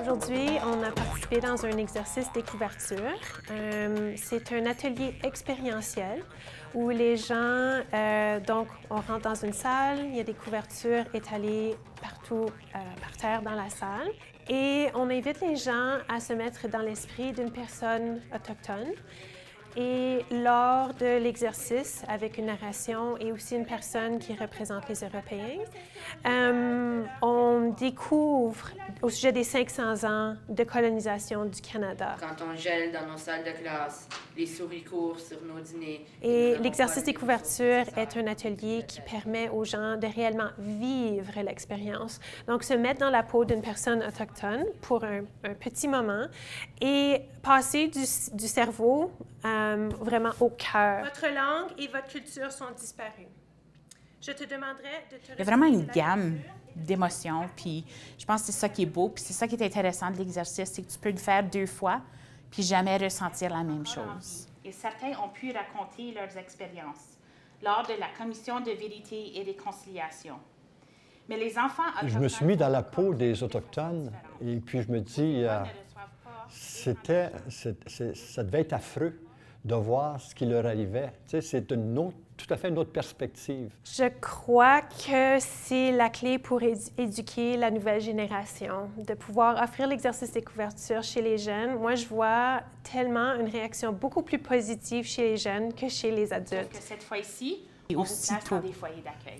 Aujourd'hui, on a participé dans un exercice des couvertures. C'est un atelier expérientiel où les gens, donc, on rentre dans une salle, il y a des couvertures étalées partout par terre dans la salle et on invite les gens à se mettre dans l'esprit d'une personne autochtone. Et lors de l'exercice, avec une narration et aussi une personne qui représente les Européens, on découvre au sujet des 500 ans de colonisation du Canada. Quand on gèle dans nos salles de classe, les souris courent sur nos dîners. Et l'exercice des couvertures est un atelier qui permet aux gens de réellement vivre l'expérience. Donc, se mettre dans la peau d'une personne autochtone pour un petit moment et passer du cerveau vraiment au cœur. Votre langue et votre culture sont disparues. Je te demanderais de te... Il y a vraiment une gamme d'émotions, puis je pense que c'est ça qui est beau, puis c'est ça qui est intéressant de l'exercice, c'est que tu peux le faire 2 fois, puis jamais ressentir la même chose. Et certains ont pu raconter leurs expériences lors de la commission de vérité et réconciliation. Mais les enfants autochtones... Je me suis mis dans la peau des Autochtones, et puis je me dis, ça devait être affreux de voir ce qui leur arrivait. Tu sais, c'est tout à fait une autre perspective. Je crois que c'est la clé pour éduquer la nouvelle génération, de pouvoir offrir l'exercice des couvertures chez les jeunes. Moi, je vois tellement une réaction beaucoup plus positive chez les jeunes que chez les adultes. Que cette fois-ci, et aussitôt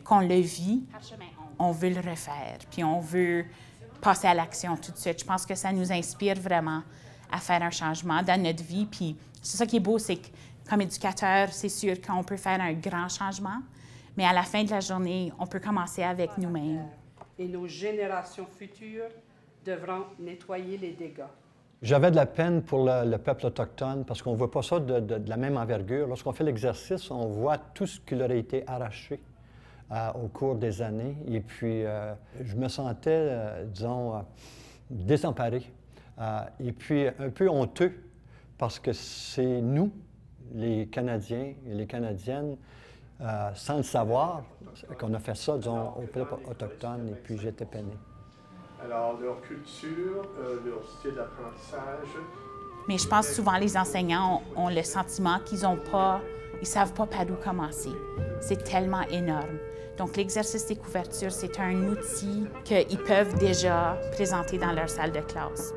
qu'on le vit, on veut le refaire, puis on veut passer à l'action tout de suite. Je pense que ça nous inspire vraiment à faire un changement dans notre vie, puis c'est ça qui est beau, c'est que comme éducateur, c'est sûr qu'on peut faire un grand changement, mais à la fin de la journée, on peut commencer avec nous-mêmes. Et nos générations futures devront nettoyer les dégâts. J'avais de la peine pour le peuple autochtone parce qu'on ne voit pas ça de la même envergure. Lorsqu'on fait l'exercice, on voit tout ce qui leur a été arraché au cours des années. Et puis, je me sentais, disons, désemparé et puis un peu honteux parce que c'est nous, les Canadiens et les Canadiennes, sans le savoir, qu'on a fait ça, disons, au peuple autochtone, et puis j'étais peiné. Alors, leur culture, leur style d'apprentissage... Mais je pense souvent les enseignants ont le sentiment qu'ils ne savent pas par où commencer. C'est tellement énorme. Donc, l'exercice des couvertures, c'est un outil qu'ils peuvent déjà présenter dans leur salle de classe.